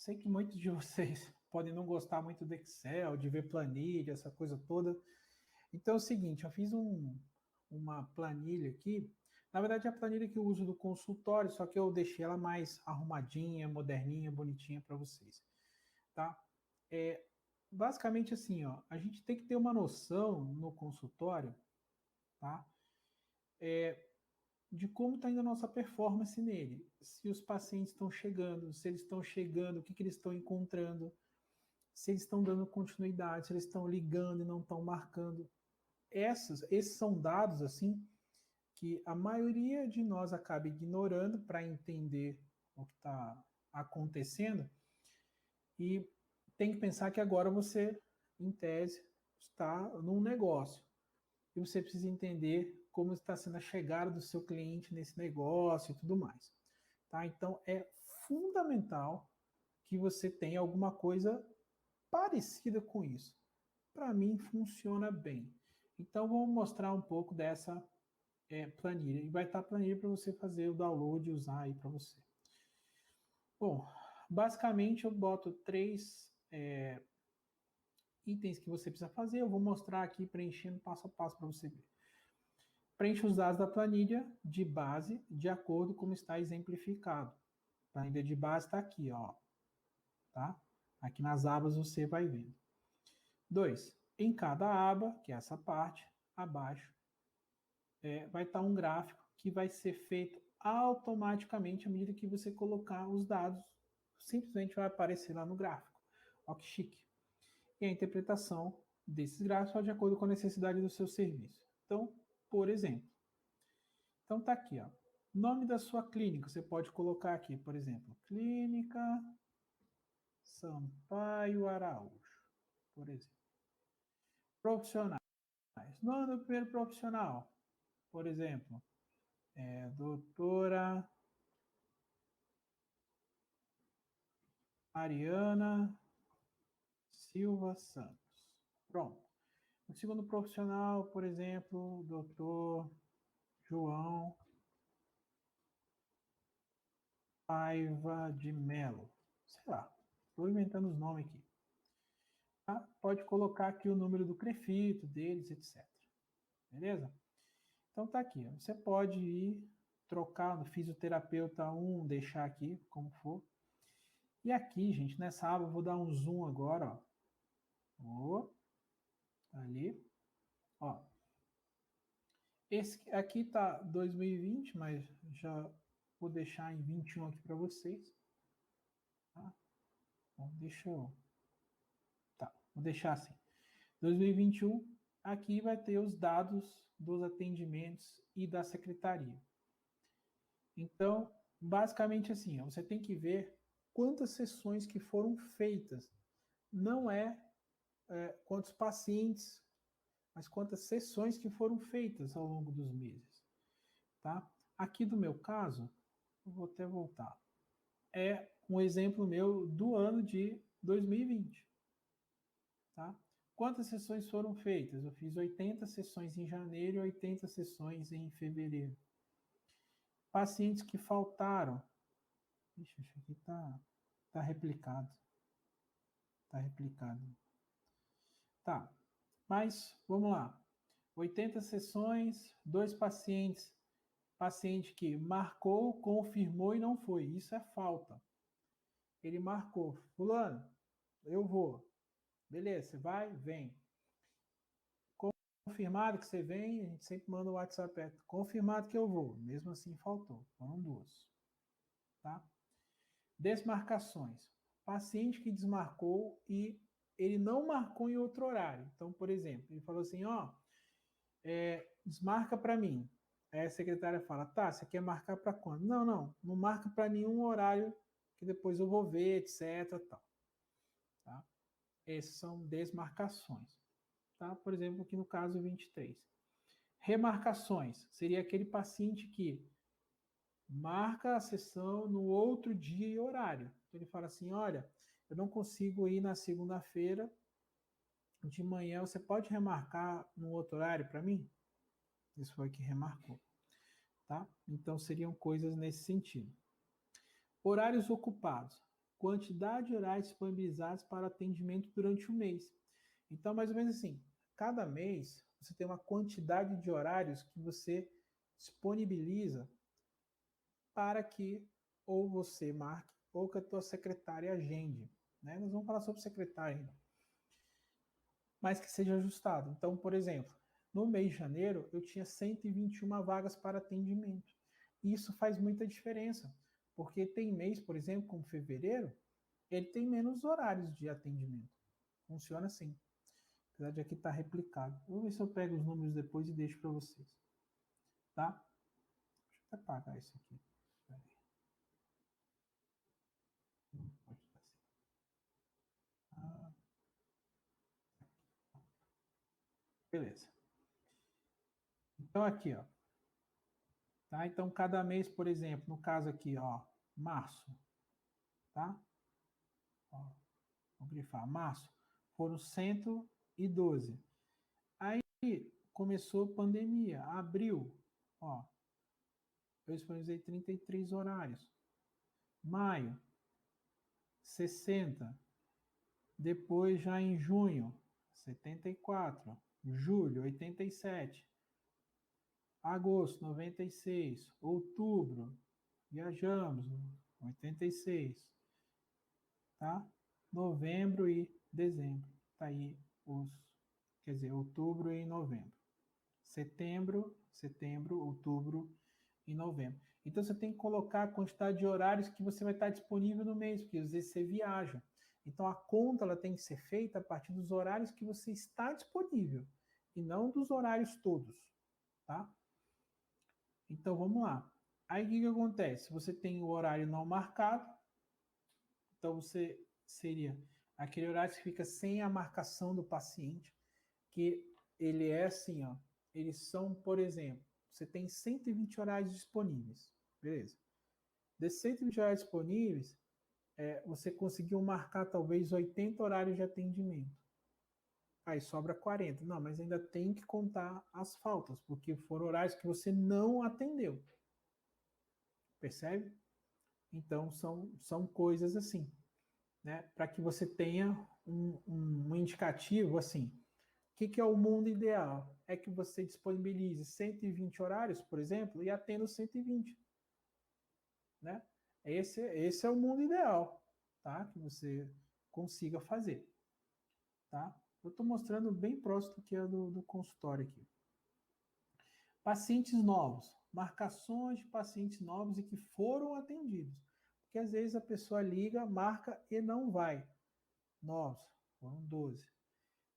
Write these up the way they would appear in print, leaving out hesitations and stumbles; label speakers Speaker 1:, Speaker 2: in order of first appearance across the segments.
Speaker 1: sei que muitos de vocês podem não gostar muito do Excel, de ver planilha, essa coisa toda. Então é o seguinte, eu fiz uma planilha aqui. Na verdade, é a planilha que eu uso do consultório, só que eu deixei ela mais arrumadinha, moderninha, bonitinha para vocês, tá? Basicamente assim, ó, a gente tem que ter uma noção no consultório, tá? De como está indo a nossa performance nele. Se os pacientes estão chegando, se eles estão chegando, o que eles estão encontrando, se eles estão dando continuidade, se eles estão ligando e não estão marcando. Esses são dados, assim, que a maioria de nós acaba ignorando para entender o que está acontecendo, e tem que pensar que agora você, em tese, está num negócio e você precisa entender como está sendo a chegada do seu cliente nesse negócio e tudo mais. Tá? Então é fundamental que você tenha alguma coisa parecida com isso. Para mim funciona bem. Então vamos mostrar um pouco dessa planilha. E vai estar a planilha para você fazer o download e usar aí para você. Bom, basicamente eu boto 3 itens que você precisa fazer. Eu vou mostrar aqui preenchendo passo a passo para você ver. Preencha os dados da planilha de base de acordo com como está exemplificado. A planilha de base está aqui, ó. Tá? Aqui nas abas você vai vendo. 2. Em cada aba, que é essa parte, abaixo, vai estar um gráfico que vai ser feito automaticamente à medida que você colocar os dados. Simplesmente vai aparecer lá no gráfico. Ó, que chique. E a interpretação desses gráficos de acordo com a necessidade do seu serviço. Então, por exemplo, então tá aqui, ó. Nome da sua clínica, você pode colocar aqui, por exemplo, Clínica Sampaio Araújo, por exemplo. Profissionais. Nome do primeiro profissional, por exemplo, doutora Mariana Silva Santos. Pronto. O segundo profissional, por exemplo, doutor João Paiva de Melo. Sei lá, estou inventando os nomes aqui. Tá? Pode colocar aqui o número do CREFITO deles, etc. Beleza? Então tá aqui. Você pode ir trocar no fisioterapeuta 1, deixar aqui, como for. E aqui, gente, nessa aba, eu vou dar um zoom agora, ó. Ali. Ó. Esse aqui tá 2020, mas já vou deixar em 21 aqui para vocês. Tá? Bom, vou deixar assim. 2021, aqui vai ter os dados dos atendimentos e da secretaria. Então, basicamente assim, você tem que ver quantas sessões que foram feitas. Não quantos pacientes, mas quantas sessões que foram feitas ao longo dos meses. Tá? Aqui do meu caso, eu vou até voltar. É um exemplo meu do ano de 2020. Tá? Quantas sessões foram feitas? Eu fiz 80 sessões em janeiro e 80 sessões em fevereiro. Pacientes que faltaram. Ixi, isso aqui tá replicado. Tá replicado. Tá, mas vamos lá. 80 sessões, 2 pacientes. Paciente que marcou, confirmou e não foi. Isso é falta. Ele marcou. Fulano, eu vou. Beleza, você vai? Vem. Confirmado que você vem, a gente sempre manda o WhatsApp. Confirmado que eu vou. Mesmo assim, faltou. Foram 2. Tá? Desmarcações. Paciente que desmarcou e ele não marcou em outro horário. Então, por exemplo, ele falou assim, ó, desmarca para mim. Aí a secretária fala, tá, você quer marcar para quando? Não marca para nenhum horário que depois eu vou ver, etc. Tal. Tá? Essas são desmarcações. Tá? Por exemplo, aqui no caso 23. Remarcações. Seria aquele paciente que marca a sessão no outro dia e horário. Então ele fala assim, olha, eu não consigo ir na segunda-feira de manhã, você pode remarcar no outro horário para mim? Isso foi que remarcou. Tá? Então seriam coisas nesse sentido. Horários ocupados. quantidade de horários disponibilizados para atendimento durante o mês. Então, mais ou menos assim, cada mês você tem uma quantidade de horários que você disponibiliza para que ou você marque ou que a tua secretária agende. Né? Nós vamos falar sobre secretária ainda. Mas que seja ajustado. Então, por exemplo, no mês de janeiro eu tinha 121 vagas para atendimento. E isso faz muita diferença, porque tem mês, por exemplo, como fevereiro, ele tem menos horários de atendimento. Funciona assim. Apesar de aqui estar replicado. Vou ver se eu pego os números depois e deixo para vocês. Tá? Deixa eu até apagar isso aqui. Pode estar assim. Beleza. Então aqui, ó. Tá? Então cada mês, por exemplo, no caso aqui, ó, março, tá? Ó, vou grifar, março, foram 112. Aí começou a pandemia, abril, ó, eu disponibilizei 33 horários. Maio, 60. Depois, já em junho, 74. Julho, 87. Agosto, 96. Outubro, viajamos, 86. Tá? Novembro e dezembro. Tá aí os, quer dizer, outubro e novembro. Setembro, outubro e novembro. Então você tem que colocar a quantidade de horários que você vai estar disponível no mês, porque às vezes você viaja. Então a conta ela tem que ser feita a partir dos horários que você está disponível e não dos horários todos, tá? Então vamos lá. Aí o que acontece? Você tem o horário não marcado, então você seria aquele horário que fica sem a marcação do paciente, que ele é assim, ó. Eles são, por exemplo, você tem 120 horários disponíveis, beleza? Desses 120 horários disponíveis, você conseguiu marcar talvez 80 horários de atendimento. Aí sobra 40. Não, mas ainda tem que contar as faltas, porque foram horários que você não atendeu. Percebe? Então são coisas assim, né? Para que você tenha um indicativo assim. O que é o mundo ideal? É que você disponibilize 120 horários, por exemplo, e atenda os 120. Né? Esse é o mundo ideal, tá? Que você consiga fazer. Tá? Eu estou mostrando bem próximo do que é do consultório aqui. Pacientes novos. Marcações de pacientes novos e que foram atendidos. Porque às vezes a pessoa liga, marca e não vai. Novos, foram 12.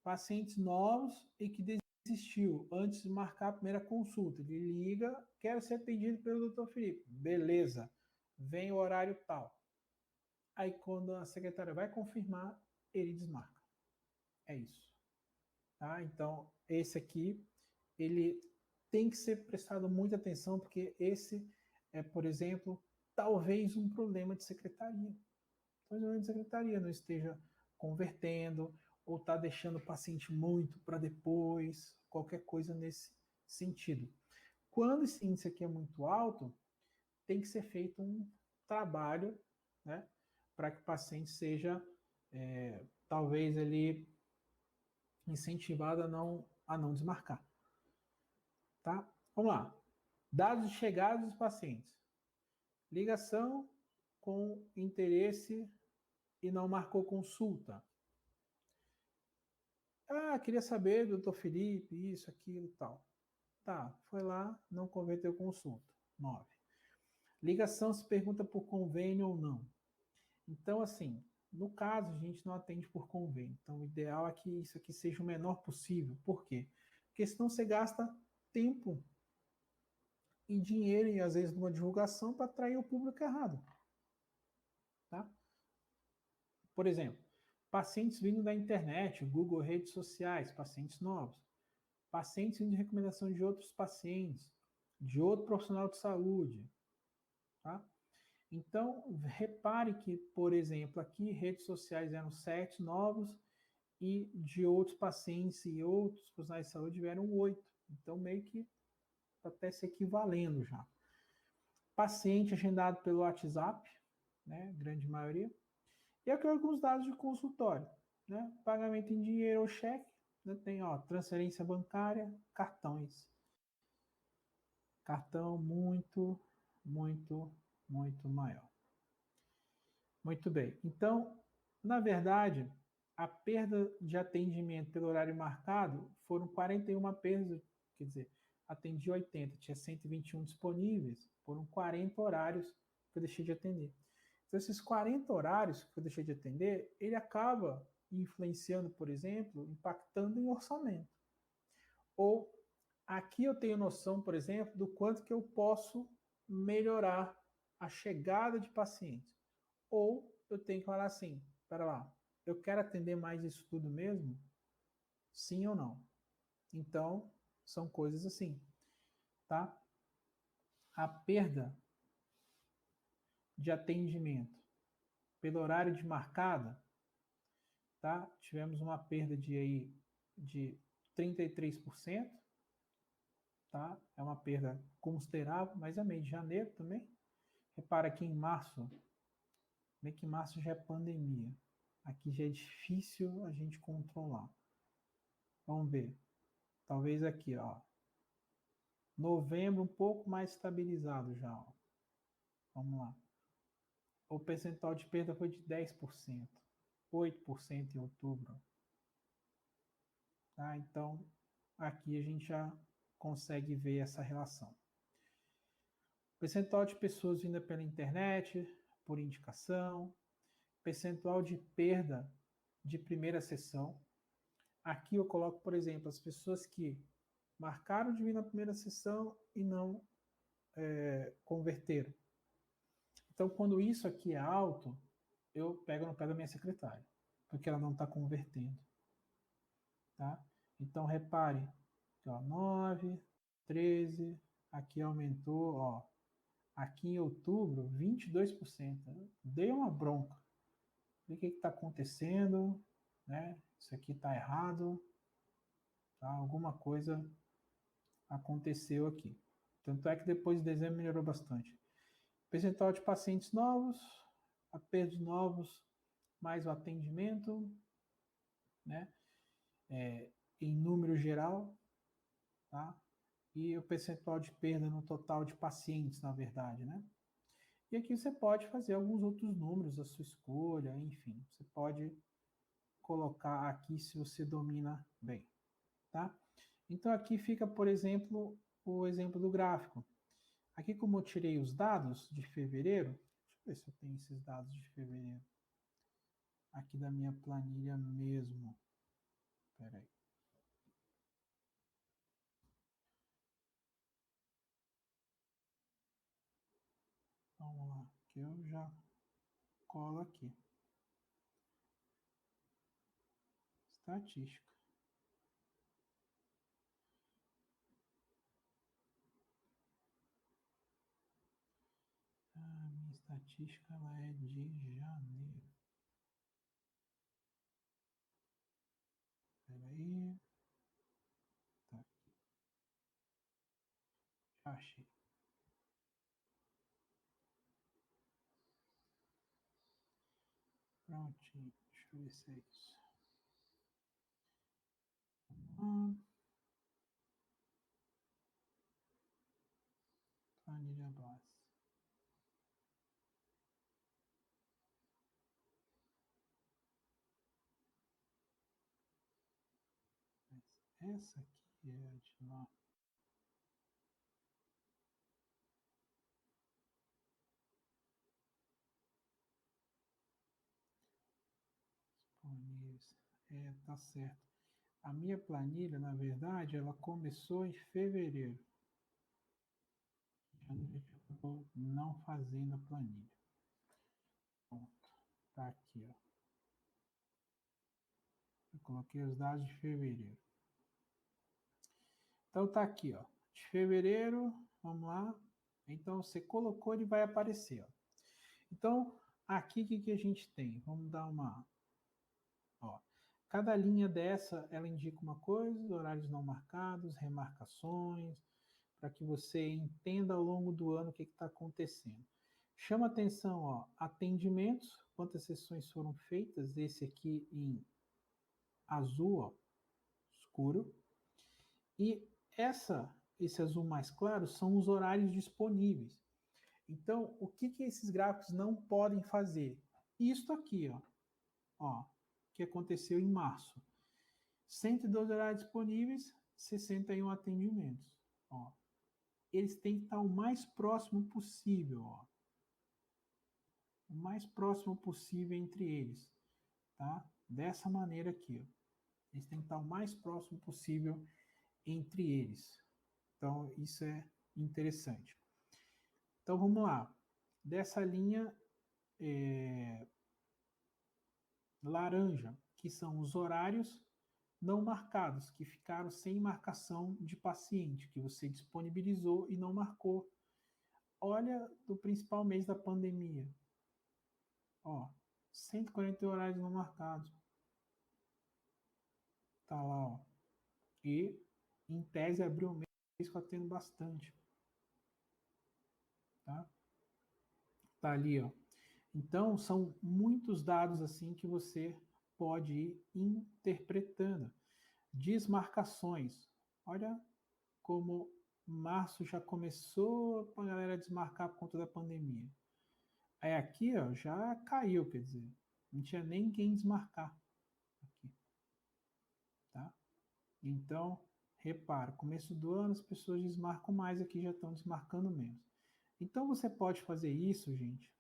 Speaker 1: Pacientes novos e que desistiu antes de marcar a primeira consulta. Ele liga, quero ser atendido pelo Dr. Felipe. Beleza, vem o horário tal. Aí quando a secretária vai confirmar, ele desmarca. É isso. Tá? Então, esse aqui, ele tem que ser prestado muita atenção, porque esse é, por exemplo, talvez um problema de secretaria. Talvez a secretaria não esteja convertendo ou está deixando o paciente muito para depois, qualquer coisa nesse sentido. Quando esse índice aqui é muito alto, tem que ser feito um trabalho, né, para que o paciente seja, talvez ele incentivado a não desmarcar. Tá? Vamos lá. Dados de chegada dos pacientes. Ligação com interesse e não marcou consulta. Ah, queria saber, doutor Felipe, isso, aquilo e tal. Tá, foi lá, não converteu consulta. 9. Ligação se pergunta por convênio ou não. Então, assim, no caso, a gente não atende por convênio. Então, o ideal é que isso aqui seja o menor possível. Por quê? Porque senão você gasta tempo e dinheiro, e às vezes numa divulgação, para atrair o público errado. Tá? Por exemplo, pacientes vindo da internet, Google, redes sociais, pacientes novos. Pacientes vindo de recomendação de outros pacientes, de outro profissional de saúde. Tá? Então, repare que, por exemplo, aqui redes sociais eram 7 novos e de outros pacientes e outros profissionais de saúde vieram 8. Então, meio que até se equivalendo já. Paciente agendado pelo WhatsApp, né, grande maioria. E aqui alguns dados de consultório, né? Pagamento em dinheiro ou cheque, né? Tem, ó, transferência bancária, cartões. Cartão muito, muito maior. Muito bem. Então, na verdade, a perda de atendimento pelo horário marcado foram 41 perdas, quer dizer, atendi 80, tinha 121 disponíveis, foram 40 horários que eu deixei de atender. Então, esses 40 horários que eu deixei de atender, ele acaba influenciando, por exemplo, impactando em orçamento. Ou aqui eu tenho noção, por exemplo, do quanto que eu posso melhorar a chegada de pacientes. Ou eu tenho que falar assim, para lá, eu quero atender mais isso tudo mesmo? Sim ou não? Então, são coisas assim, tá? A perda de atendimento pelo horário de marcada, tá? Tivemos uma perda de 33%, tá? É uma perda considerável, mas é mês de janeiro também. Repara que em março, bem que março já é pandemia. Aqui já é difícil a gente controlar. Vamos ver. Talvez aqui, ó. Novembro um pouco mais estabilizado já, ó. Vamos lá. O percentual de perda foi de 10%, 8% em outubro. Tá? Então, aqui a gente já consegue ver essa relação. Percentual de pessoas vinda pela internet, por indicação, percentual de perda de primeira sessão. Aqui eu coloco, por exemplo, as pessoas que marcaram de vir na primeira sessão e não converteram. Então, quando isso aqui é alto, eu pego no pé da minha secretária, porque ela não está convertendo. Tá? Então, repare, aqui, ó, 9, 13, aqui aumentou, ó, aqui em outubro, 22%. Dei uma bronca. O que está acontecendo? Né? Isso aqui está errado. Tá? Alguma coisa aconteceu aqui. Tanto é que depois de dezembro melhorou bastante. Percentual de pacientes novos, a perda de novos, mais o atendimento, né? Em número geral, tá? E o percentual de perda no total de pacientes, na verdade, né? E aqui você pode fazer alguns outros números, a sua escolha, enfim. Você pode colocar aqui se você domina bem, tá? Então aqui fica, por exemplo, o exemplo do gráfico. Aqui como eu tirei os dados de fevereiro, deixa eu ver se eu tenho esses dados de fevereiro. Aqui da minha planilha mesmo. Espera aí. Vamos lá, que eu já colo aqui. Estatística. A minha estatística ela é de janeiro. Espera aí. Tá aqui. Já achei. Prontinho. Deixa eu ver se é isso. Planilha base. Mas essa aqui é a de lá. Disponíveis. É, tá certo. A minha planilha, na verdade, ela começou em fevereiro. Janeiro eu estou não fazendo a planilha. Pronto. Tá aqui, ó. Eu coloquei os dados de fevereiro. Então tá aqui, ó. De fevereiro, vamos lá. Então você colocou, ele vai aparecer, ó. Então, aqui o que a gente tem? Vamos dar uma. Ó, cada linha dessa, ela indica uma coisa, horários não marcados, remarcações, para que você entenda ao longo do ano o que está acontecendo. Chama atenção, ó, atendimentos quantas sessões foram feitas, esse aqui em azul, ó, escuro. E esse azul mais claro são os horários disponíveis. Então, o que esses gráficos não podem fazer? Isto aqui, ó, que aconteceu em março. 112 horários disponíveis, 61 atendimentos. Ó. Eles têm que estar o mais próximo possível, ó. O mais próximo possível entre eles, tá? Dessa maneira aqui, ó. Eles têm que estar o mais próximo possível entre eles. Então, isso é interessante. Então, vamos lá. Dessa linha laranja, que são os horários não marcados, que ficaram sem marcação de paciente, que você disponibilizou e não marcou. Olha do principal mês da pandemia. Ó, 140 horários não marcados. Tá lá, ó. E, em tese, abriu o mês com atendo bastante. Tá? Tá ali, ó. Então, são muitos dados assim que você pode ir interpretando. Desmarcações. Olha como março já começou a galera desmarcar por conta da pandemia. Aí aqui, ó, já caiu, quer dizer, não tinha nem quem desmarcar aqui, tá? Então, repara, começo do ano as pessoas desmarcam mais, aqui já estão desmarcando menos. Então você pode fazer isso, gente,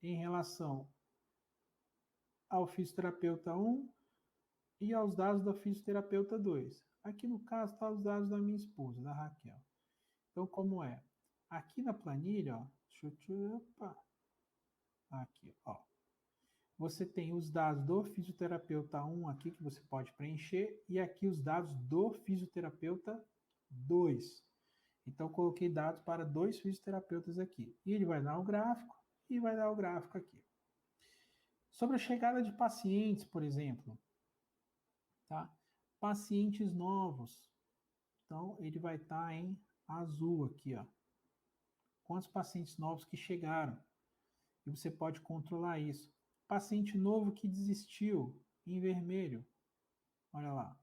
Speaker 1: em relação ao fisioterapeuta 1 e aos dados da fisioterapeuta 2. Aqui no caso está os dados da minha esposa, da Raquel. Então, como é? Aqui na planilha, ó, opa, aqui, ó. Você tem os dados do fisioterapeuta 1 aqui que você pode preencher e aqui os dados do fisioterapeuta 2. Então, coloquei dados para 2 fisioterapeutas aqui. E ele vai dar o gráfico e vai dar o gráfico aqui. Sobre a chegada de pacientes, por exemplo, tá? Pacientes novos. Então, ele vai estar em azul aqui, ó. Quantos pacientes novos que chegaram? E você pode controlar isso. Paciente novo que desistiu, em vermelho. Olha lá.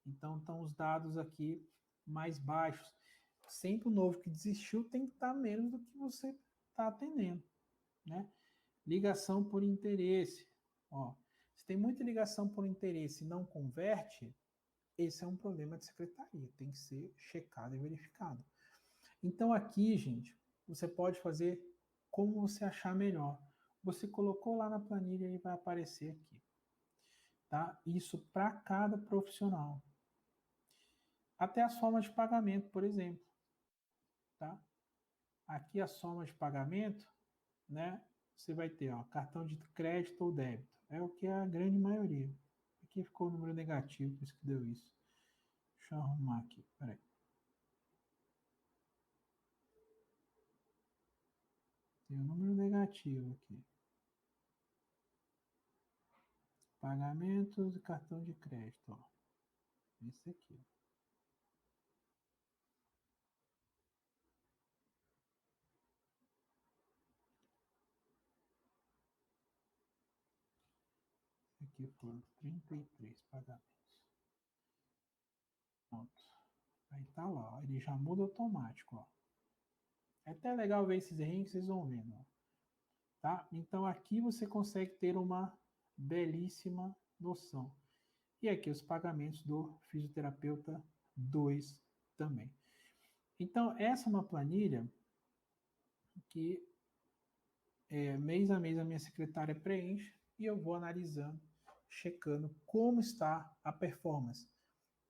Speaker 1: Então, estão os dados aqui mais baixos. Sempre o novo que desistiu tem que estar menos do que você está atendendo, né? Ligação por interesse. Ó, se tem muita ligação por interesse e não converte, esse é um problema de secretaria. Tem que ser checado e verificado. Então, aqui, gente, você pode fazer como você achar melhor. Você colocou lá na planilha e vai aparecer aqui. Tá? Isso para cada profissional. Até as formas de pagamento, por exemplo. Tá? Aqui as formas de pagamento, né? Você vai ter ó, cartão de crédito ou débito. É o que é a grande maioria. Aqui ficou o número negativo, por isso que deu isso. Deixa eu arrumar aqui, peraí. Tem um número negativo aqui. Pagamentos e cartão de crédito, ó. Esse aqui. Aqui foram 33 pagamentos. Pronto. Aí tá lá, ó. Ele já muda automático, ó. É até legal ver esses errinhos que vocês vão vendo, ó. Tá? Então aqui você consegue ter uma belíssima noção. E aqui os pagamentos do fisioterapeuta 2 também. Então essa é uma planilha que mês a mês a minha secretária preenche e eu vou analisando, checando como está a performance,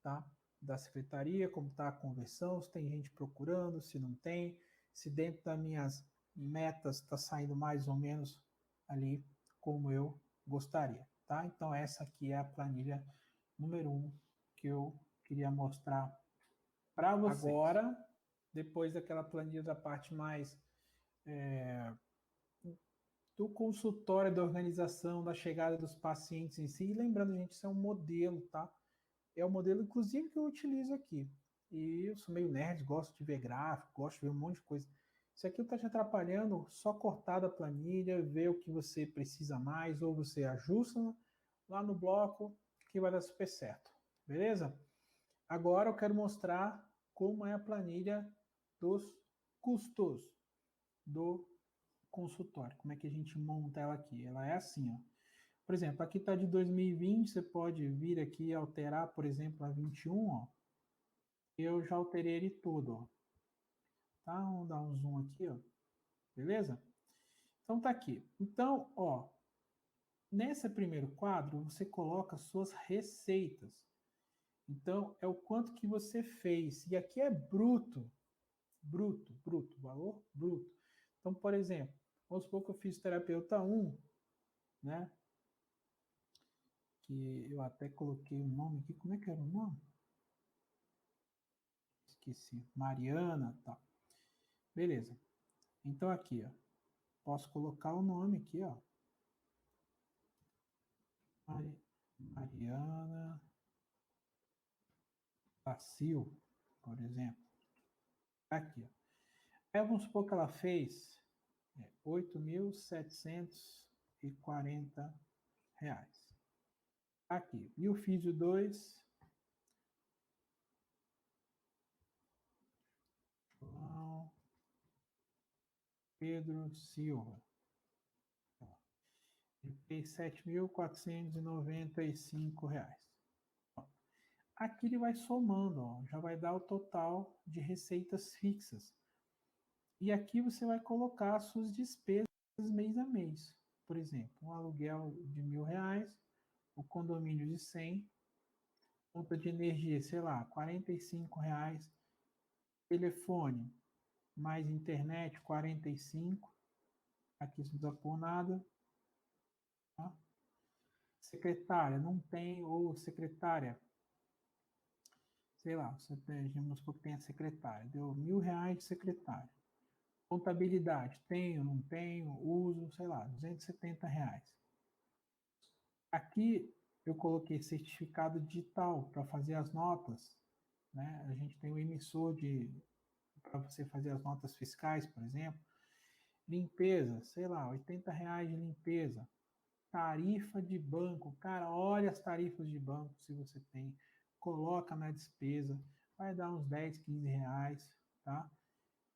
Speaker 1: tá? Da secretaria, como está a conversão, se tem gente procurando, se não tem, se dentro das minhas metas está saindo mais ou menos ali como eu gostaria, tá? Então essa aqui é a planilha número 1 que eu queria mostrar para vocês. Agora, depois daquela planilha da parte mais do consultório, da organização, da chegada dos pacientes em si. E lembrando, gente, isso é um modelo, tá? É o modelo, inclusive, que eu utilizo aqui. E eu sou meio nerd, gosto de ver gráfico, gosto de ver um monte de coisa. Se aquilo está te atrapalhando, só cortar da planilha, ver o que você precisa mais, ou você ajusta lá no bloco, que vai dar super certo. Beleza? Agora eu quero mostrar como é a planilha dos custos do consultório. Como é que a gente monta ela aqui? Ela é assim, ó. Por exemplo, aqui está de 2020, você pode vir aqui e alterar, por exemplo, a 21, ó. Eu já alterei ele todo, ó. Tá? Vamos dar um zoom aqui, ó. Beleza? Então tá aqui. Então, ó, nesse primeiro quadro, você coloca suas receitas. Então, é o quanto que você fez. E aqui é bruto. Bruto, valor bruto. Então, por exemplo, vamos supor que eu fiz terapeuta 1, né? Que eu até coloquei o nome aqui. Como é que era o nome? Esqueci. Mariana, tá. Beleza. Então, aqui, ó. Posso colocar o nome aqui, ó. Mariana Bacil, por exemplo. Aqui, ó. Aí vamos supor que ela fez R$ 8.740. Aqui. E o Físio 2, João Pedro Silva. Ele fez R$ 7.495. Aqui ele vai somando, ó, já vai dar o total de receitas fixas. E aqui você vai colocar as suas despesas mês a mês. Por exemplo, um aluguel de R$ 1.000, o condomínio de 100, conta de energia, sei lá, R$ 45, telefone mais internet, 45, aqui não precisa pôr nada. Tá? Secretária, não tem, ou secretária, sei lá, vamos supor que tem a secretária, deu R$ 1.000 de secretária. Contabilidade, tenho, não tenho, uso, sei lá, R$ 270. Aqui eu coloquei certificado digital para fazer as notas, né? A gente tem o emissor para você fazer as notas fiscais, por exemplo. Limpeza, sei lá, R$ 80 de limpeza. Tarifa de banco, cara, olha as tarifas de banco se você tem, coloca na despesa, vai dar uns R$ 10, R$ 15, tá?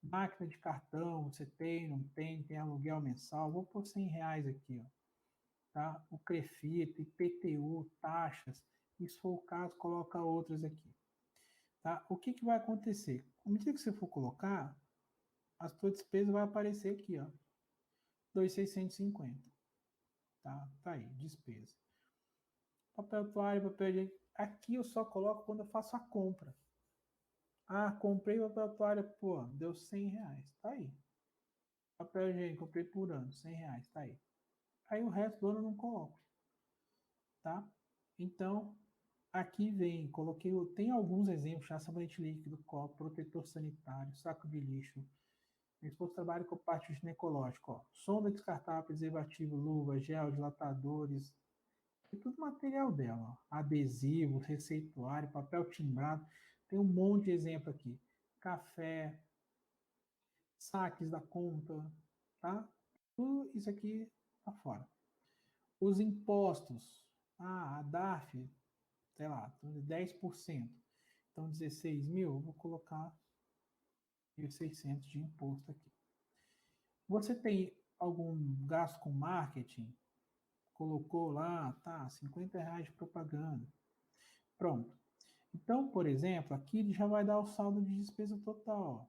Speaker 1: Máquina de cartão, você tem, não tem, tem aluguel mensal, vou pôr R$ 100 aqui, ó, tá? O CREFIT, IPTU, taxas, e se for o caso, coloca outras aqui, tá? O que que vai acontecer? À medida que você for colocar, a sua despesa vai aparecer aqui, ó, 2.650, tá? Tá aí, despesa. Papel toalha, papel higiênico. Aqui eu só coloco quando eu faço a compra. Ah, comprei papel toalha, pô, deu R$ 100. Tá aí. Papel higiênico, comprei por ano, R$ 100. Tá aí. Aí o resto do ano eu não coloco. Tá? Então, aqui vem, coloquei, tem alguns exemplos já, sabonete líquido, copo, protetor sanitário, saco de lixo. Meu esposo trabalha com parte ginecológica, ó. Sonda descartável, preservativo, luva, gel, dilatadores, é tudo material dela, ó. Adesivo, receituário, papel timbrado. Tem um monte de exemplo aqui. Café, saques da conta, tá? Tudo isso aqui tá fora. Os impostos. Ah, a DARF, sei lá, 10%. Então, 16 mil, eu vou colocar 1.600 de imposto aqui. Você tem algum gasto com marketing? Colocou lá, tá, R$ 50 de propaganda. Pronto. Então, por exemplo, aqui ele já vai dar o saldo de despesa total, ó.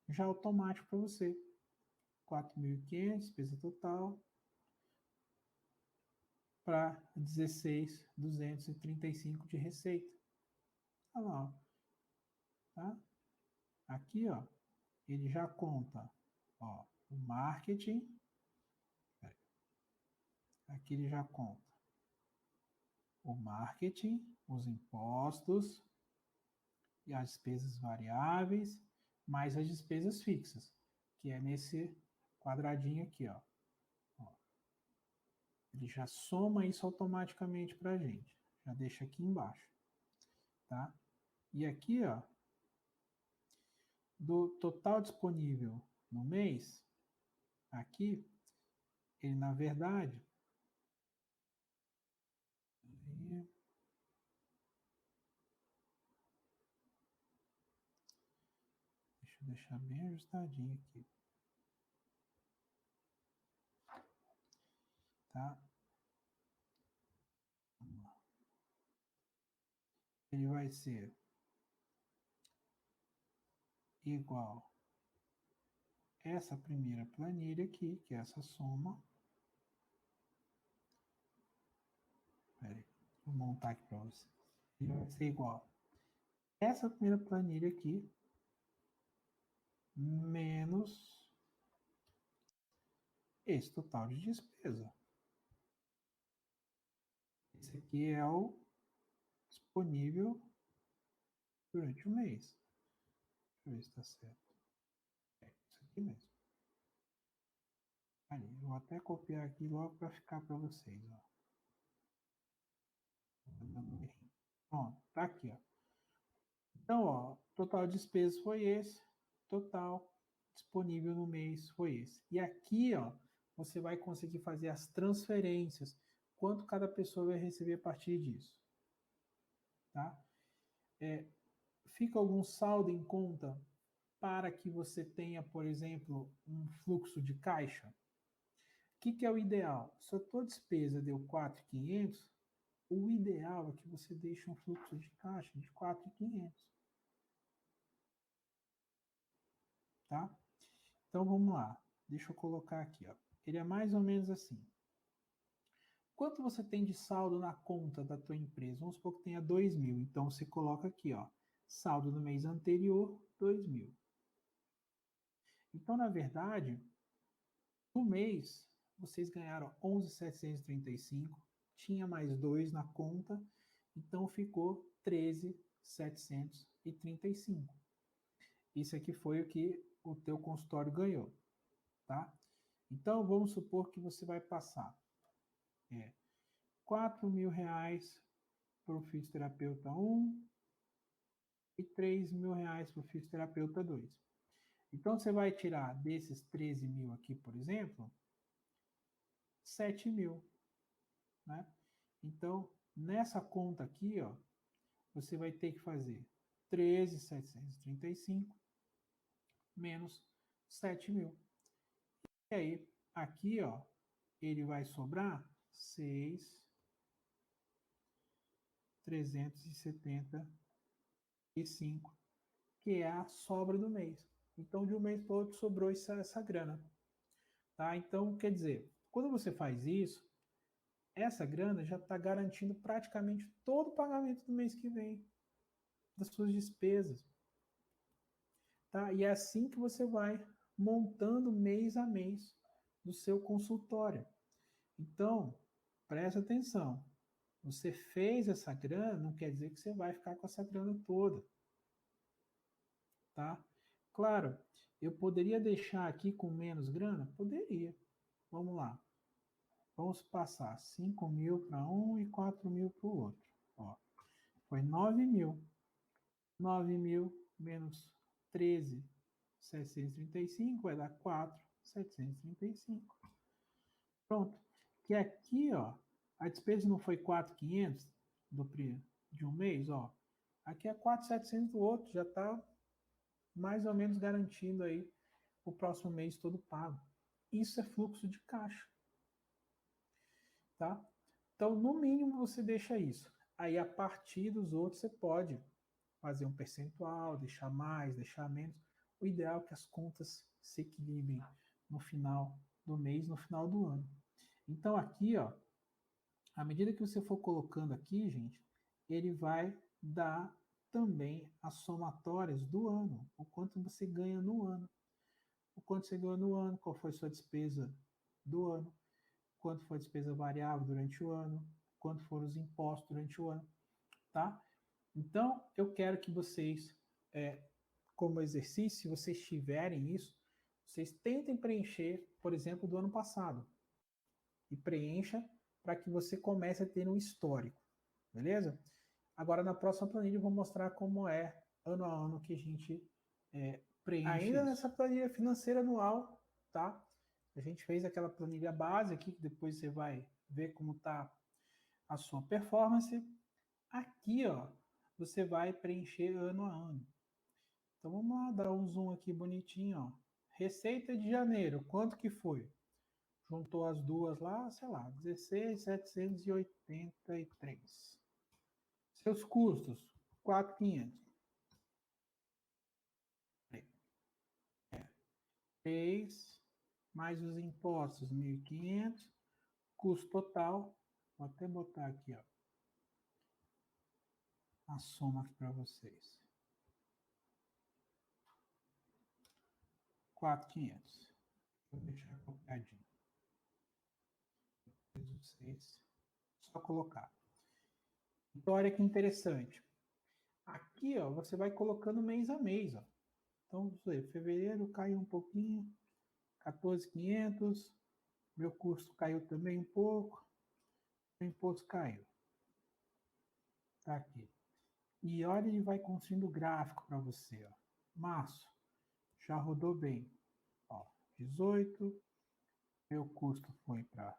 Speaker 1: Já automático para você. 4.500, despesa total, para 16.235 de receita. Olha lá, ó. Tá? Aqui, ó, ele já conta, ó, o marketing. Aqui ele já conta o marketing, os impostos e as despesas variáveis, mais as despesas fixas, que é nesse quadradinho aqui, ó. Ele já soma isso automaticamente para a gente. Já deixa aqui embaixo. Tá? E aqui, ó, do total disponível no mês, aqui, ele na verdade, deixa eu deixar bem ajustadinho aqui, tá? Vamos lá. Ele vai ser igual essa primeira planilha aqui, que é essa soma. Peraí, vou montar aqui para você. Ele vai ser igual essa primeira planilha aqui, menos esse total de despesa. Esse aqui é o disponível durante o mês. Deixa eu ver se está certo. É isso aqui mesmo. Ali, eu vou até copiar aqui logo para ficar para vocês. Ó. Pronto, tá aqui. Ó. Então, ó, total de despesas foi esse, total disponível no mês foi esse. E aqui, ó, você vai conseguir fazer as transferências, quanto cada pessoa vai receber a partir disso. Tá? Fica algum saldo em conta para que você tenha, por exemplo, um fluxo de caixa? O que é o ideal? Se a tua despesa deu 4.500, o ideal é que você deixe um fluxo de caixa de 4.500. Tá? Então vamos lá. Deixa eu colocar aqui. Ó. Ele é mais ou menos assim. Quanto você tem de saldo na conta da tua empresa? Vamos supor que tenha 2.000. Então você coloca aqui, ó, saldo no mês anterior, 2.000. Então, na verdade, no mês, vocês ganharam 11.735, tinha mais 2 na conta, então ficou 13.735. Isso aqui foi o que o teu consultório ganhou, tá? Então, vamos supor que você vai passar 4.000 reais para o fisioterapeuta 1 e 3.000 reais para o fisioterapeuta 2. Então, você vai tirar desses 13.000 aqui, por exemplo, 7.000, né? Então, nessa conta aqui, ó, você vai ter que fazer 13.735 menos 7.000. E aí, aqui, ó, ele vai sobrar 6.375, que é a sobra do mês. Então, de um mês para o outro, sobrou essa grana. Tá? Então, quer dizer, quando você faz isso, essa grana já está garantindo praticamente todo o pagamento do mês que vem, das suas despesas. Tá? E é assim que você vai montando mês a mês do seu consultório. Então, presta atenção. Você fez essa grana, não quer dizer que você vai ficar com essa grana toda. Tá? Claro, eu poderia deixar aqui com menos grana? Poderia. Vamos lá. Vamos passar 5.000 para um e 4.000 para o outro. Ó, foi 9.000. 9.000 menos 13.735 vai dar 4.735. Pronto. Que aqui, ó, a despesa não foi 4.500 de um mês, ó. Aqui é 4.700 do outro, já está mais ou menos garantindo aí o próximo mês todo pago. Isso é fluxo de caixa. Tá? Então, no mínimo, você deixa isso. Aí, a partir dos outros, você pode fazer um percentual, deixar mais, deixar menos. O ideal é que as contas se equilibrem no final do mês, no final do ano. Então, aqui, ó, à medida que você for colocando aqui, gente, ele vai dar também as somatórias do ano, o quanto você ganha no ano. O quanto você ganhou no ano, qual foi a sua despesa do ano, quanto foi a despesa variável durante o ano, quanto foram os impostos durante o ano, tá? Então, eu quero que vocês, como exercício, se vocês tiverem isso, vocês tentem preencher, por exemplo, do ano passado. E preencha para que você comece a ter um histórico, beleza? Agora, na próxima planilha, eu vou mostrar como é ano a ano que a gente Ainda nessa planilha financeira anual, tá? A gente fez aquela planilha base aqui, que depois você vai ver como está a sua performance. Aqui, ó, você vai preencher ano a ano. Então vamos lá, dar um zoom aqui bonitinho, ó. Receita de janeiro, quanto que foi? Juntou as duas lá, sei lá, 16.783. Seus custos, 4.500. 3, mais os impostos, 1.500. Custo total, vou até botar aqui, ó, a soma aqui para vocês. 4.500. Vou deixar copiadinho. 6, só colocar. Então, olha que interessante. Aqui, ó, você vai colocando mês a mês, ó. Então, fevereiro caiu um pouquinho, 14.500. Meu custo caiu também um pouco. O imposto caiu. Tá aqui. E olha, ele vai construindo o gráfico para você, ó. Março, já rodou bem. Ó, 18. Meu custo foi para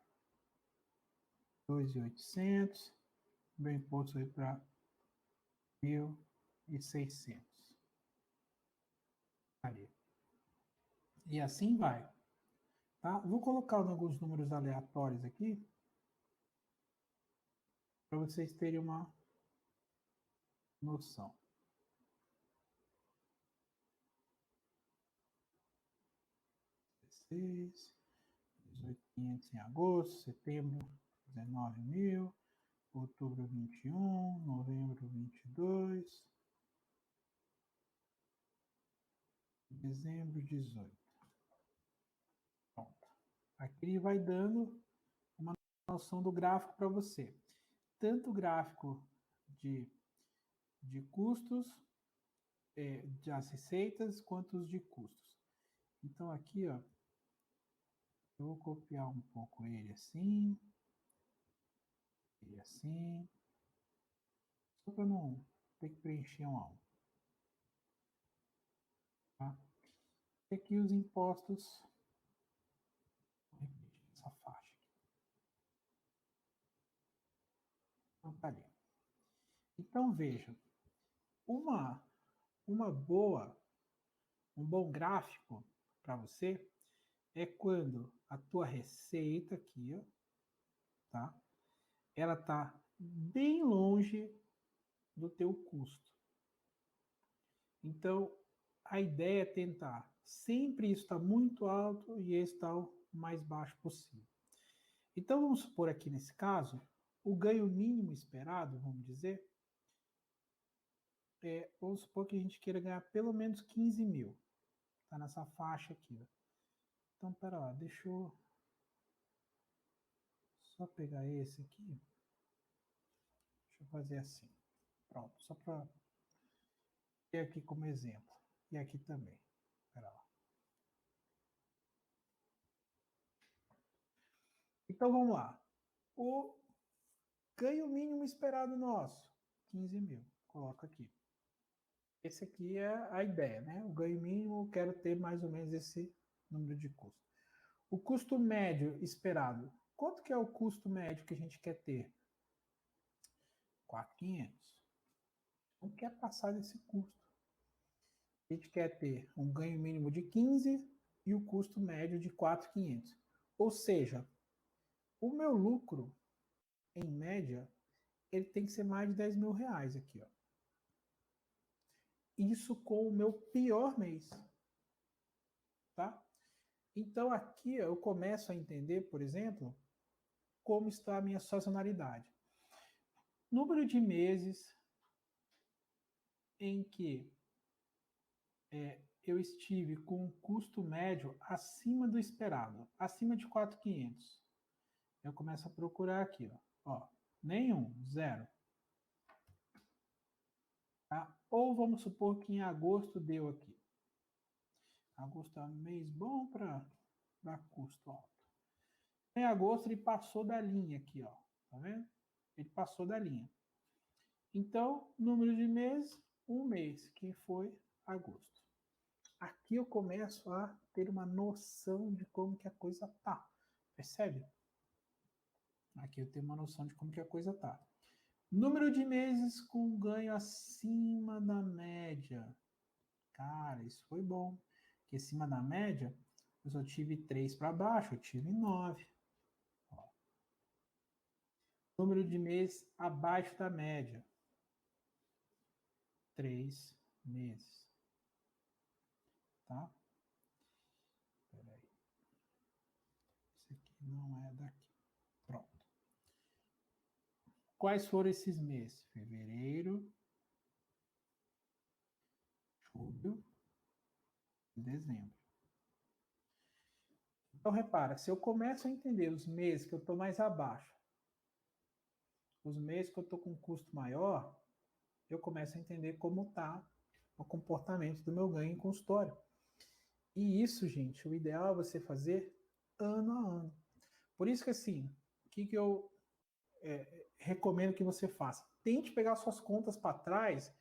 Speaker 1: 2.800. Meu imposto foi para 1.600. Ali. E assim vai. Tá? Vou colocar alguns números aleatórios aqui para vocês terem uma noção. 16, 18.500 em agosto, setembro 19.000, outubro 21, novembro 22, dezembro 18. Pronto. Aqui ele vai dando uma noção do gráfico para você. Tanto o gráfico de custos, das receitas, quanto os de custos. Então aqui, ó, eu vou copiar um pouco ele assim, só para não ter que preencher um a um. Tá? E aqui os impostos, vou repetir essa faixa aqui. Então, tá ali. Então veja, um bom gráfico para você é quando a tua receita aqui, ó, tá? Ela tá bem longe do teu custo. Então, a ideia é tentar sempre isso está muito alto e esse está o mais baixo possível. Então, vamos supor aqui nesse caso, o ganho mínimo esperado, vamos dizer, vamos supor que a gente queira ganhar pelo menos 15 mil. Está nessa faixa aqui. Ó. Então, pera lá, deixa eu só pegar esse aqui. Deixa eu fazer assim. Pronto, só para ter aqui como exemplo. E aqui também. Pera lá. Então, vamos lá. O ganho mínimo esperado nosso, 15 mil. Coloca aqui. Esse aqui é a ideia, né? O ganho mínimo, eu quero ter mais ou menos esse número de custo. O custo médio esperado. Quanto que é o custo médio que a gente quer ter? 4.500. Não quer passar desse custo. A gente quer ter um ganho mínimo de 15 e o custo médio de 4.500. Ou seja, o meu lucro, em média, ele tem que ser mais de 10 mil reais aqui. Ó. Isso com o meu pior mês. Tá? Então aqui eu começo a entender, por exemplo, como está a minha sazonalidade. Número de meses em que eu estive com um custo médio acima do esperado, acima de 4.500. Eu começo a procurar aqui, ó, nenhum, zero. Tá? Ou vamos supor que em agosto deu aqui. Agosto é um mês bom para dar custo alto. Em agosto ele passou da linha aqui, ó. Tá vendo? Ele passou da linha. Então, número de meses, um mês, que foi agosto. aqui eu começo a ter uma noção de como que a coisa tá. Percebe? Aqui eu tenho uma noção de como que a coisa tá. Número de meses com ganho acima da média. Cara, isso foi bom. Porque acima da média, eu só tive 3 para baixo, eu tive 9. Ó. Número de meses abaixo da média. 3 meses. Tá? Espera aí. Esse aqui não é daqui. Pronto. Quais foram esses meses? Fevereiro, julho e dezembro. Então, repara, se eu começo a entender os meses que eu estou mais abaixo, os meses que eu estou com custo maior, eu começo a entender como está o comportamento do meu ganho em consultório. E isso, gente, o ideal é você fazer ano a ano. Por isso que, assim, o que eu recomendo que você faça? Tente pegar suas contas para trás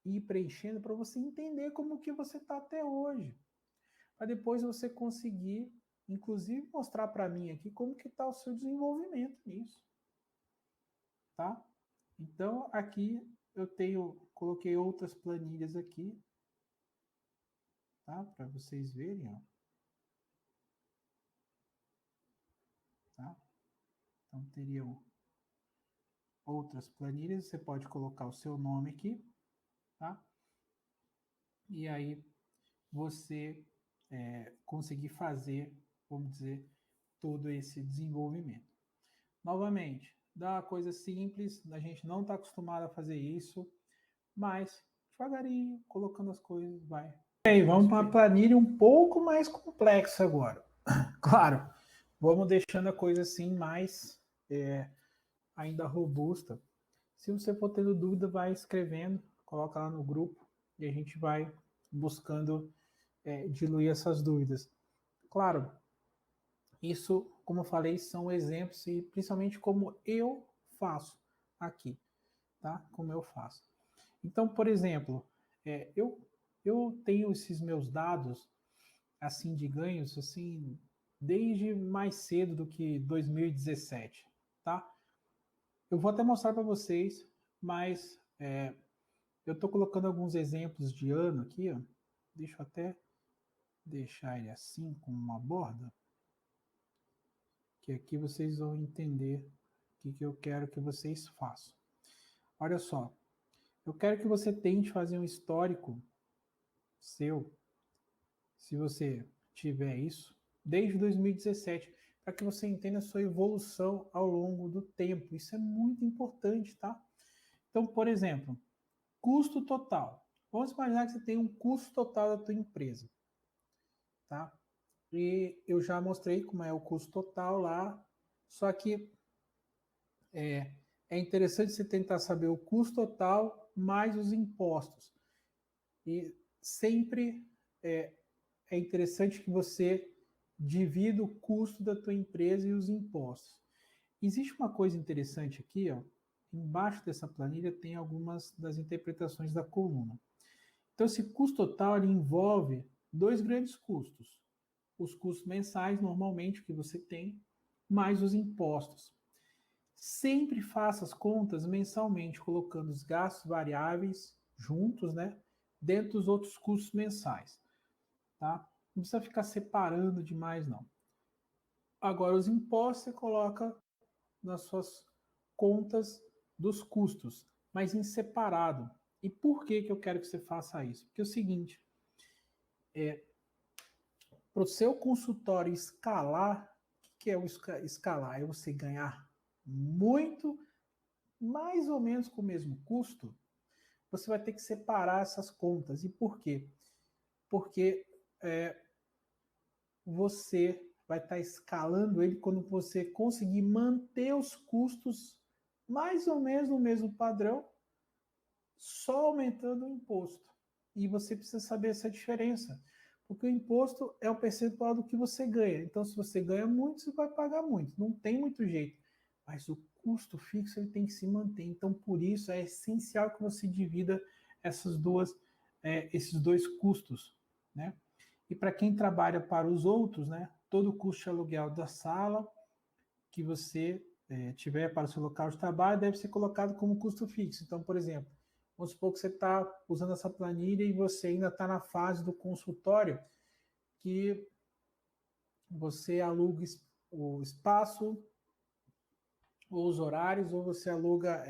Speaker 1: e ir preenchendo para você entender como que você está até hoje. Para depois você conseguir, inclusive, mostrar para mim aqui como que está o seu desenvolvimento nisso. Tá? Então, aqui eu coloquei outras planilhas aqui, tá? Para vocês verem, ó. Tá? Então, teriam outras planilhas, você pode colocar o seu nome aqui, tá? E aí você conseguir fazer, vamos dizer, todo esse desenvolvimento. Novamente, dá uma coisa simples, a gente não está acostumado a fazer isso, mas devagarinho, colocando as coisas, vai. E aí, vamos para uma planilha um pouco mais complexa agora. Claro, vamos deixando a coisa assim mais ainda robusta. Se você for tendo dúvida, vai escrevendo, coloca lá no grupo e a gente vai buscando diluir essas dúvidas. Claro, isso, como eu falei, são exemplos e principalmente como eu faço aqui, tá? Como eu faço. Então, por exemplo, eu tenho esses meus dados assim de ganhos assim desde mais cedo do que 2017, tá? Eu vou até mostrar para vocês, mas eu estou colocando alguns exemplos de ano aqui, ó. Deixa eu até deixar ele assim com uma borda, que aqui vocês vão entender o que eu quero que vocês façam. Olha só, eu quero que você tente fazer um histórico seu, se você tiver isso, desde 2017, para que você entenda a sua evolução ao longo do tempo. Isso é muito importante, tá? Então, por exemplo, custo total. Vamos imaginar que você tem um custo total da tua empresa, tá? E eu já mostrei como é o custo total lá, só que é interessante você tentar saber o custo total mais os impostos. E sempre é interessante que você divida o custo da tua empresa e os impostos. Existe uma coisa interessante aqui, ó. Embaixo dessa planilha tem algumas das interpretações da coluna. Então, esse custo total ele envolve dois grandes custos. Os custos mensais, normalmente, que você tem, mais os impostos. Sempre faça as contas mensalmente, colocando os gastos variáveis juntos, né? Dentro dos outros custos mensais, tá? Não precisa ficar separando demais, não. Agora, os impostos você coloca nas suas contas dos custos, mas em separado. E por que eu quero que você faça isso? Porque é o seguinte, para o seu consultório escalar, o que é o escalar? É você ganhar muito, mais ou menos com o mesmo custo, você vai ter que separar essas contas. E por quê? Porque você vai estar escalando ele quando você conseguir manter os custos mais ou menos no mesmo padrão, só aumentando o imposto. E você precisa saber essa diferença, porque o imposto é um percentual do que você ganha. Então, se você ganha muito, você vai pagar muito. Não tem muito jeito. Mas o custo fixo ele tem que se manter. Então, por isso é essencial que você divida esses dois custos, né? E para quem trabalha para os outros, né, todo o custo de aluguel da sala que você tiver para o seu local de trabalho deve ser colocado como custo fixo. Então, por exemplo, vamos supor que você está usando essa planilha e você ainda está na fase do consultório, que você aluga o espaço, ou os horários, ou você aluga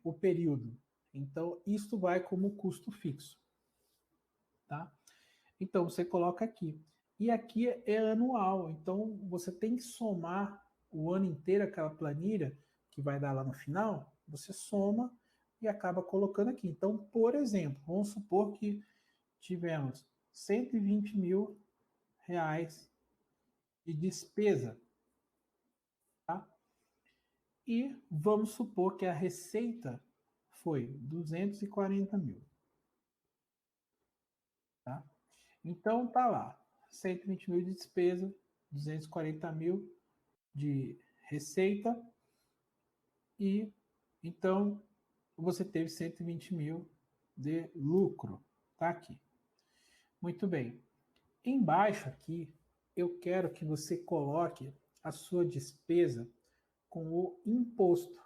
Speaker 1: o período. Então, isto vai como custo fixo. Tá? Então, você coloca aqui. E aqui é anual, então você tem que somar o ano inteiro aquela planilha, que vai dar lá no final, você soma e acaba colocando aqui. Então, por exemplo, vamos supor que tivemos 120 mil reais de despesa, tá? E vamos supor que a receita foi 240 mil, tá? Então, tá lá, 120 mil de despesa, 240 mil de receita, e então você teve 120 mil de lucro, tá aqui. Muito bem. Embaixo aqui, eu quero que você coloque a sua despesa com o imposto.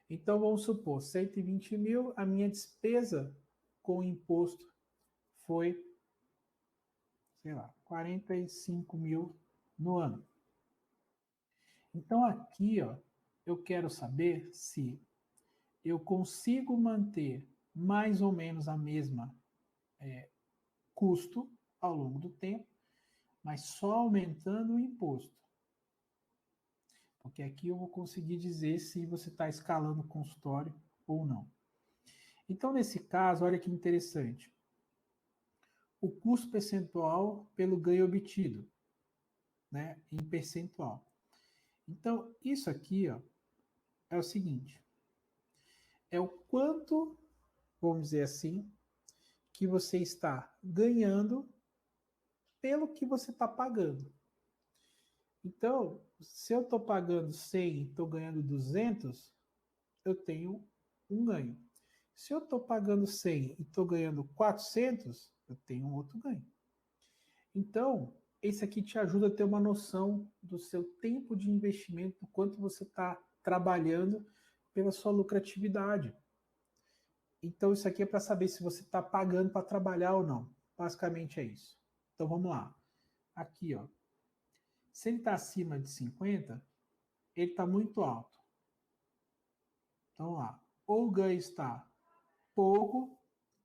Speaker 1: Então, vamos supor, 120 mil, a minha despesa com o imposto foi, sei lá, 45 mil no ano. Então, aqui, ó, eu quero saber se eu consigo manter mais ou menos a mesma custo ao longo do tempo, mas só aumentando o imposto. Porque aqui eu vou conseguir dizer se você está escalando o consultório ou não. Então, nesse caso, olha que interessante. O custo percentual pelo ganho obtido, né, em percentual. Então, isso aqui, ó, é o seguinte. É o quanto, vamos dizer assim, que você está ganhando pelo que você está pagando. Então, se eu estou pagando 100 e estou ganhando 200, eu tenho um ganho. Se eu estou pagando 100 e estou ganhando 400, eu tenho um outro ganho. Então, esse aqui te ajuda a ter uma noção do seu tempo de investimento, do quanto você está trabalhando pela sua lucratividade. Então, isso aqui é para saber se você está pagando para trabalhar ou não. Basicamente é isso. Então, vamos lá. Aqui, ó. Se ele está acima de 50, ele está muito alto. Então, lá. Ou o ganho está pouco,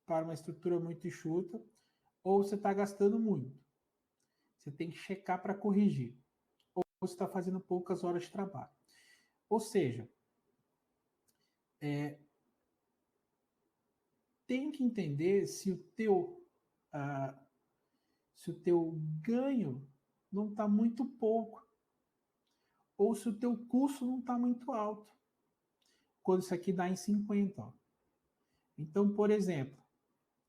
Speaker 1: para uma estrutura muito enxuta, ou você está gastando muito. Você tem que checar para corrigir. Ou você está fazendo poucas horas de trabalho. Ou seja, tem que entender se o teu ganho não está muito pouco, ou se o teu custo não está muito alto, quando isso aqui dá em 50. Ó. Então, por exemplo,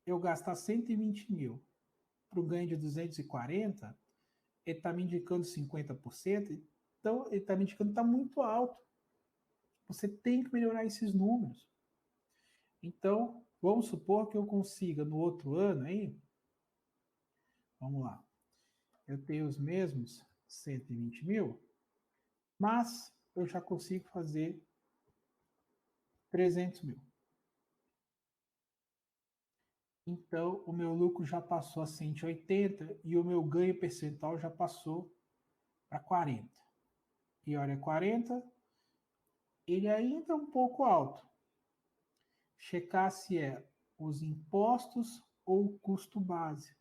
Speaker 1: eu gastar 120 mil para o ganho de 240, ele está me indicando 50%, então ele está me indicando que está muito alto. Você tem que melhorar esses números. Então, vamos supor que eu consiga no outro ano aí, vamos lá, eu tenho os mesmos 120 mil, mas eu já consigo fazer 300 mil. Então, o meu lucro já passou a 180 e o meu ganho percentual já passou para 40. E olha, 40, ele ainda é um pouco alto. Checar se é os impostos ou o custo base.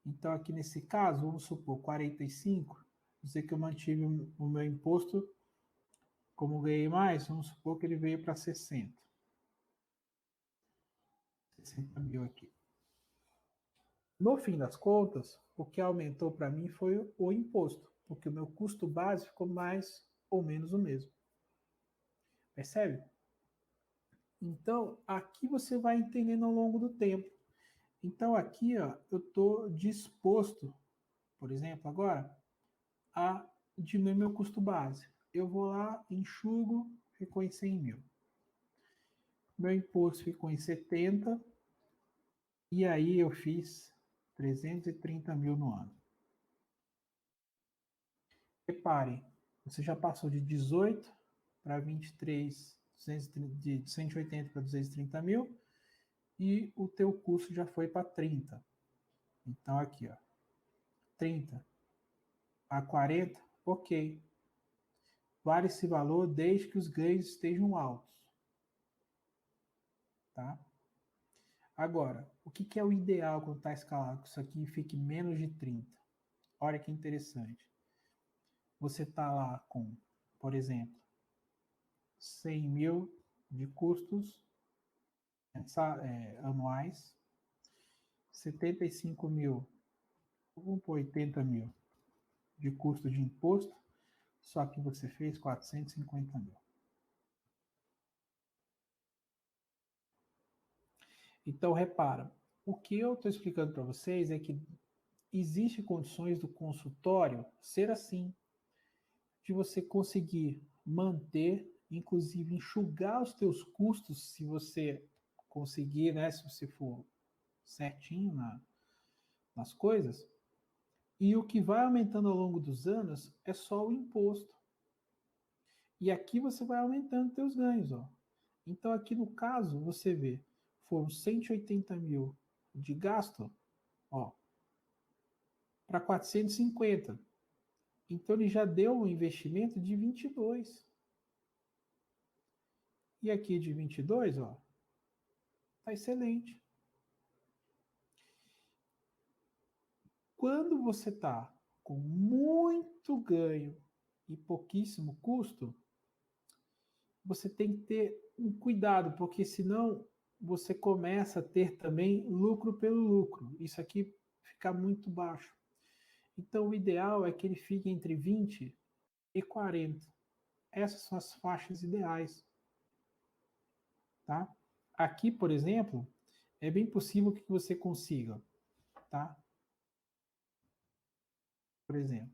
Speaker 1: Então, aqui nesse caso, vamos supor 45, dizer que eu mantive o meu imposto, como ganhei mais, vamos supor que ele veio para 60. 60 mil aqui. No fim das contas, o que aumentou para mim foi o imposto, porque o meu custo base ficou mais ou menos o mesmo. Percebe? Então, aqui você vai entendendo ao longo do tempo. Então, aqui, ó, eu estou disposto, por exemplo, agora, a diminuir meu custo base. Eu vou lá, enxugo, ficou em 100 mil. Meu imposto ficou em 70, E aí eu fiz 330 mil no ano. Reparem, você já passou de 18 para 23, de 180 para 230 mil, e o teu custo já foi para 30. Então aqui, ó, 30 a 40, ok. Vale esse valor desde que os ganhos estejam altos. Tá? Agora, o que é o ideal quando está escalado? Que isso aqui fique menos de 30. Olha que interessante. Você está lá com, por exemplo, 100 mil de custos anuais, 75 mil, vamos por 80 mil de custo de imposto, só que você fez 450 mil. Então, repara, o que eu estou explicando para vocês é que existem condições do consultório ser assim, de você conseguir manter, inclusive enxugar os teus custos, se você conseguir, né, se você for certinho nas coisas, e o que vai aumentando ao longo dos anos é só o imposto. E aqui você vai aumentando teus ganhos, ó. Então aqui no caso, você vê, foram 180 mil de gasto, ó, para 450. Então ele já deu um investimento de 22. E aqui de 22, ó, tá excelente. Quando você tá com muito ganho e pouquíssimo custo, você tem que ter um cuidado, porque senão você começa a ter também lucro pelo lucro. Isso aqui fica muito baixo. Então, o ideal é que ele fique entre 20 e 40. Essas são as faixas ideais. Tá? Aqui, por exemplo, é bem possível que você consiga, tá? Por exemplo,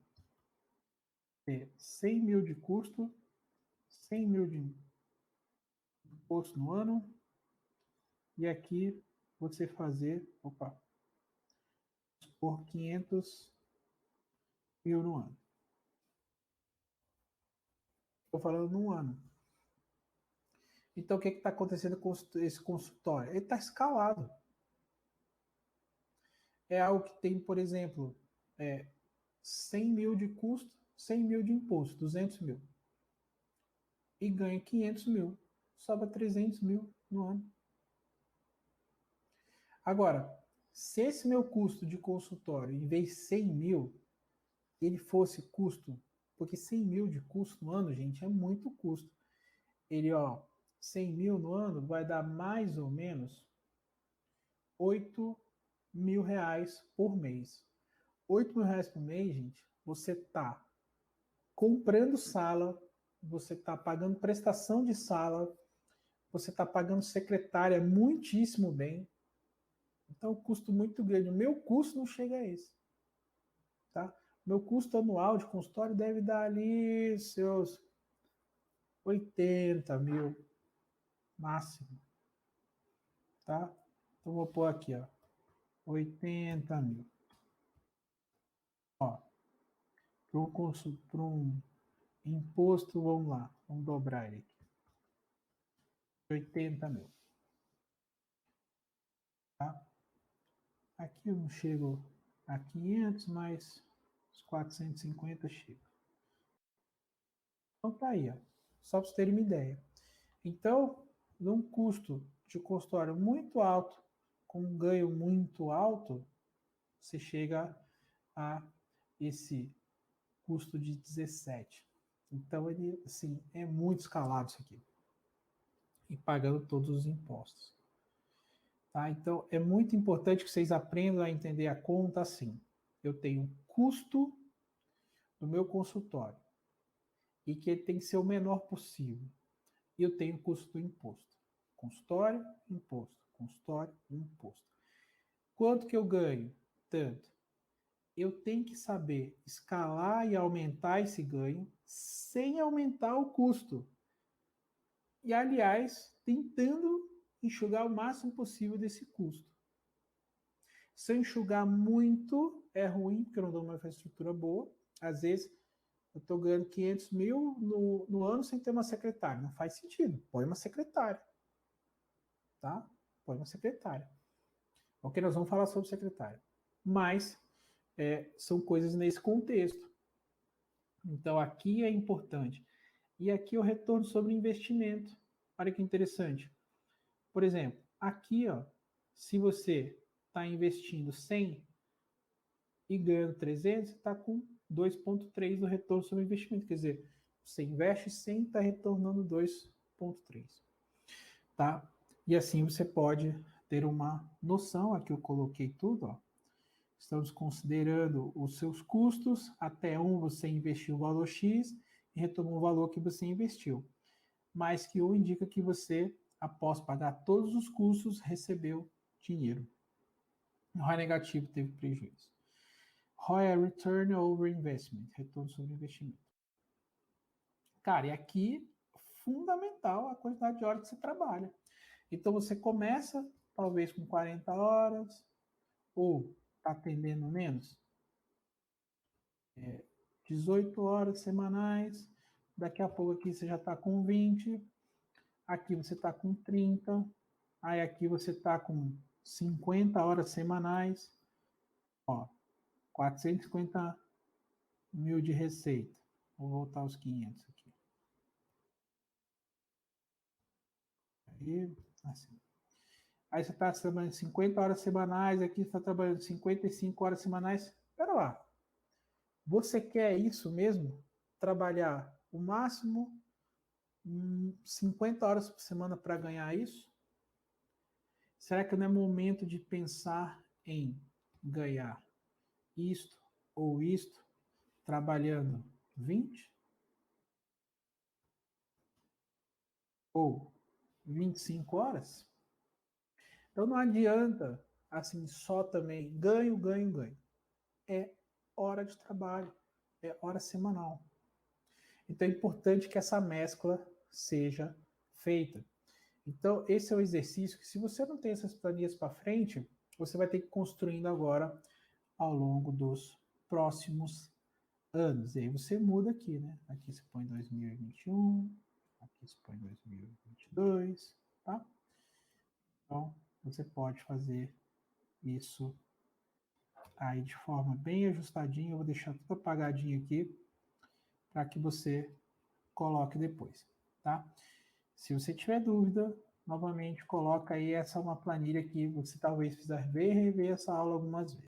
Speaker 1: ter 100 mil de custo, 100 mil de imposto no ano, e aqui você fazer, por 500 mil no ano. Estou falando num ano. Então, o que está acontecendo com esse consultório? Ele está escalado. É algo que tem, por exemplo, 100 mil de custo, 100 mil de imposto, 200 mil. E ganha 500 mil. Sobra 300 mil no ano. Agora, se esse meu custo de consultório, em vez de 100 mil, ele fosse custo, porque 100 mil de custo no ano, gente, é muito custo. Ele, ó, 100 mil no ano vai dar mais ou menos 8 mil reais por mês. 8 mil reais por mês, gente, você tá comprando sala, você tá pagando prestação de sala, você tá pagando secretária muitíssimo bem. Então, custo muito grande. O meu custo não chega a esse. Tá? Meu custo anual de consultório deve dar ali seus 80 mil máximo. Tá? Então, vou pôr aqui, ó, 80 mil. Ó, para um imposto, vamos lá, vamos dobrar ele aqui. 80 mil. Tá? Aqui eu não chego a 500, mas os 450 chega. Então tá aí, ó. Só para vocês terem uma ideia. Então, num custo de consultório muito alto, com um ganho muito alto, você chega a esse custo de 17. Então, ele, assim, é muito escalado isso aqui. E pagando todos os impostos. Tá? Então, é muito importante que vocês aprendam a entender a conta assim. Eu tenho custo do meu consultório e que ele tem que ser o menor possível. E eu tenho custo do imposto. Consultório, imposto. Consultório, imposto. Quanto que eu ganho? Tanto. Eu tenho que saber escalar e aumentar esse ganho sem aumentar o custo. E, aliás, tentando enxugar o máximo possível desse custo. Se eu enxugar muito, é ruim, porque eu não dou uma infraestrutura boa. Às vezes, eu estou ganhando 500 mil no ano sem ter uma secretária. Não faz sentido. Põe uma secretária. Tá? Põe uma secretária. Ok, nós vamos falar sobre secretária. Mas são coisas nesse contexto. Então, aqui é importante. E aqui é o retorno sobre investimento. Olha que interessante. Por exemplo, aqui, ó, se você está investindo 100 e ganhando 300, você está com 2,3 do retorno sobre investimento. Quer dizer, você investe 100 e está retornando 2,3. Tá? E assim você pode ter uma noção. Aqui eu coloquei tudo, ó. Estamos considerando os seus custos, até você investiu o valor X e retomou o valor que você investiu. Mais que um indica que você, após pagar todos os custos, recebeu dinheiro. O ROI negativo teve prejuízo. ROI é Return Over Investment, retorno sobre investimento. Cara, e aqui, fundamental a quantidade de horas que você trabalha. Então, você começa, talvez, com 40 horas, ou está atendendo menos, 18 horas semanais, daqui a pouco aqui você já está com 20, aqui você está com 30, aí aqui você está com 50 horas semanais, ó, 450 mil de receita. Vou voltar aos 500 aqui. Aí, assim. Aí você está trabalhando 50 horas semanais, aqui você está trabalhando 55 horas semanais. Espera lá. Você quer isso mesmo? Trabalhar o máximo 50 horas por semana para ganhar isso? Será que não é momento de pensar em ganhar isto ou isto trabalhando 20 ou 25 horas? Então não adianta assim só também ganho, ganho, ganho. É hora de trabalho, é hora semanal. Então é importante que essa mescla seja feita. Então, esse é o exercício que, se você não tem essas planilhas para frente, você vai ter que ir construindo agora ao longo dos próximos anos. E aí você muda aqui, né? Aqui você põe 2021, aqui você põe 2022, tá? Então, você pode fazer isso aí de forma bem ajustadinha. Eu vou deixar tudo apagadinho aqui para que você coloque depois, tá? Se você tiver dúvida, novamente coloca aí, essa é uma planilha que você talvez precisa ver e rever essa aula algumas vezes.